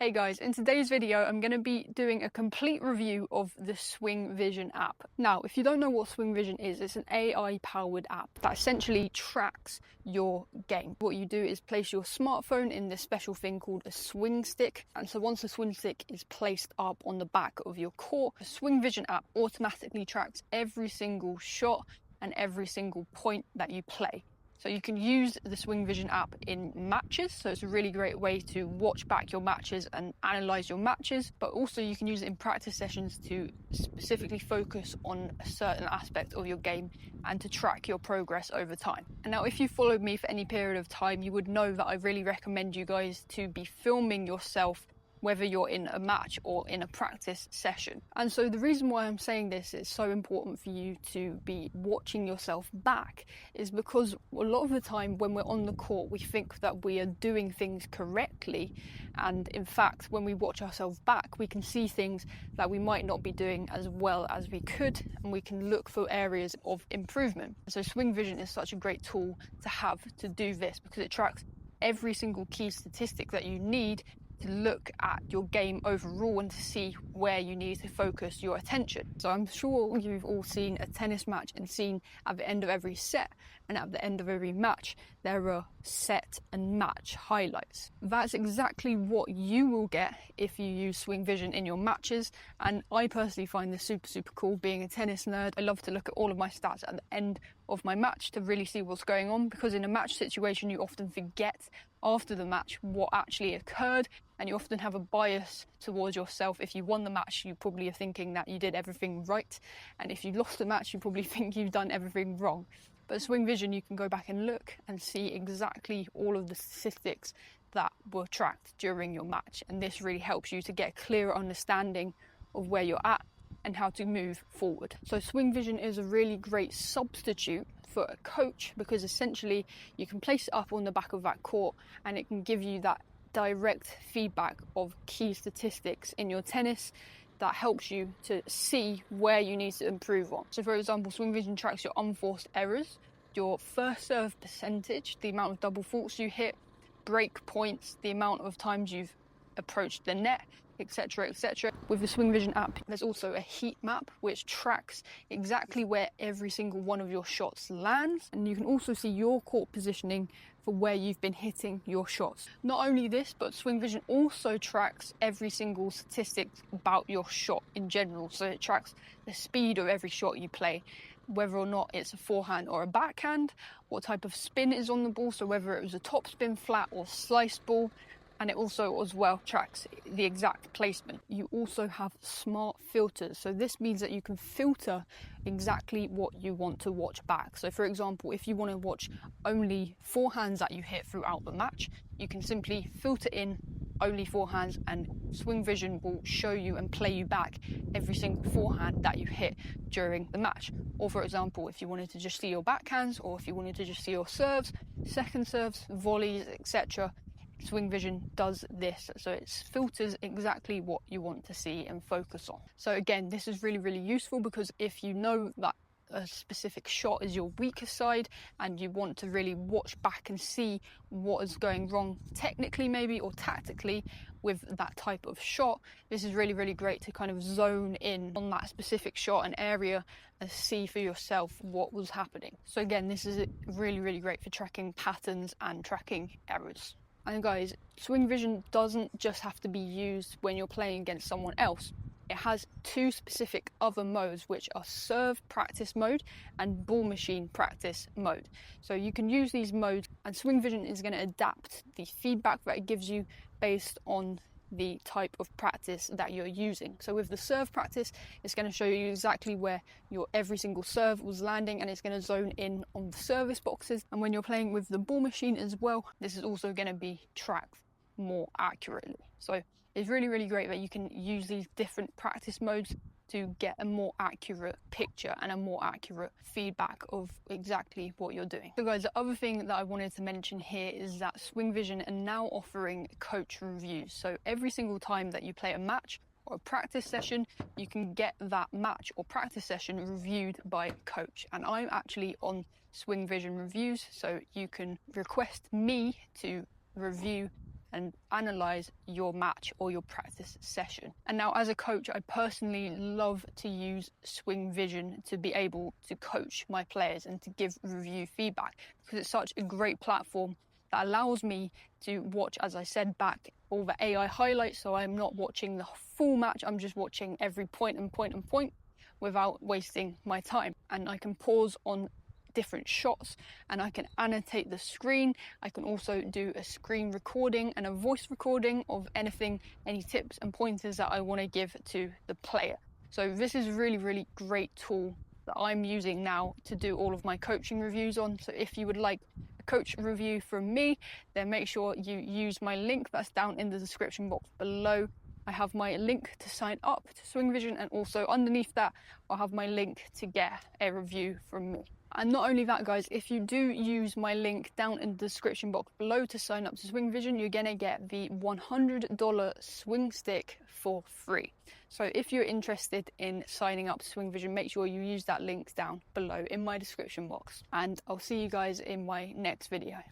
Hey guys, in today's video I'm going to be doing a complete review of the Swing Vision app. Now, if you don't know what Swing Vision is, it's an AI powered app that essentially tracks your game. What you do is place your smartphone in this special thing called a swing stick, and so once the swing stick is placed up on the back of your court, the Swing Vision app automatically tracks every single shot and every single point that you play. So you can use the Swing Vision app in matches, so it's a really great way to watch back your matches and analyze your matches, but also you can use it in practice sessions to specifically focus on a certain aspect of your game and to track your progress over time. And now, if you followed me for any period of time, you would know that I really recommend you guys to be filming yourself, whether you're in a match or in a practice session. And so the reason why I'm saying this is so important for you to be watching yourself back is because a lot of the time when we're on the court, we think that we are doing things correctly. And in fact, when we watch ourselves back, we can see things that we might not be doing as well as we could, and we can look for areas of improvement. So Swing Vision is such a great tool to have to do this because it tracks every single key statistic that you need to look at your game overall and to see where you need to focus your attention. So I'm sure you've all seen a tennis match and seen at the end of every set and at the end of every match there are set and match highlights. That's exactly what you will get if you use Swing Vision in your matches, and I personally find this super cool. Being a tennis nerd, I love to look at all of my stats at the end of my match to really see what's going on, because in a match situation you often forget after the match what actually occurred, and you often have a bias towards yourself. If you won the match, you probably are thinking that you did everything right, and if you lost the match, you probably think you've done everything wrong. But Swing Vision, you can go back and look and see exactly all of the statistics that were tracked during your match, and this really helps you to get a clearer understanding of where you're at and how to move forward. So Swing Vision is a really great substitute for a coach, because essentially you can place it up on the back of that court and it can give you that direct feedback of key statistics in your tennis that helps you to see where you need to improve on. So for example, Swing Vision tracks your unforced errors, your first serve percentage, the amount of double faults you hit, break points, the amount of times you've approached the net, etc, etc. With the Swing Vision app, there's also a heat map which tracks exactly where every single one of your shots lands, and you can also see your court positioning for where you've been hitting your shots. Not only this, but Swing Vision also tracks every single statistic about your shot in general. So it tracks the speed of every shot you play, whether or not it's a forehand or a backhand, what type of spin is on the ball, so whether it was a top spin, flat or sliced ball, and it also as well tracks the exact placement. You also have smart filters, so this means that you can filter exactly what you want to watch back. So for example, if you want to watch only forehands that you hit throughout the match, you can simply filter in only forehands, and Swing Vision will show you and play you back every single forehand that you hit during the match. Or for example, if you wanted to just see your backhands, or if you wanted to just see your serves, second serves, volleys, etc., Swing Vision does this, so it filters exactly what you want to see and focus on. So again, this is really useful, because if you know that a specific shot is your weaker side and you want to really watch back and see what is going wrong technically maybe or tactically with that type of shot, this is really great to kind of zone in on that specific shot and area and see for yourself what was happening. So again, this is really great for tracking patterns and tracking errors. And guys, Swing Vision doesn't just have to be used when you're playing against someone else. It has two specific other modes, which are serve practice mode and ball machine practice mode. So you can use these modes, and Swing Vision is going to adapt the feedback that it gives you based on the type of practice that you're using. So with the serve practice, it's going to show you exactly where your every single serve was landing, and it's going to zone in on the service boxes. And when you're playing with the ball machine as well, this is also going to be tracked more accurately. So it's really great that you can use these different practice modes to get a more accurate picture and a more accurate feedback of exactly what you're doing. So guys, the other thing that I wanted to mention here is that Swing Vision are now offering coach reviews. So every single time that you play a match or a practice session, you can get that match or practice session reviewed by a coach. And I'm actually on Swing Vision reviews, so you can request me to review and analyze your match or your practice session. And now, as a coach, I personally love to use Swing Vision to be able to coach my players and to give review feedback, because it's such a great platform that allows me to watch, as I said, back all the AI highlights, so I'm not watching the full match, I'm just watching every point without wasting my time. And I can pause on different shots and I can annotate the screen. I can also do a screen recording and a voice recording of anything, any tips and pointers that I want to give to the player. So this is a really great tool that I'm using now to do all of my coaching reviews on. So if you would like a coach review from me, then make sure you use my link that's down in the description box below. I have my link to sign up to Swing Vision, and also underneath that I'll have my link to get a review from me. And not only that, guys, if you do use my link down in the description box below to sign up to Swing Vision, you're gonna get the $100 swing stick for free. So if you're interested in signing up to Swing Vision, make sure you use that link down below in my description box. And I'll see you guys in my next video.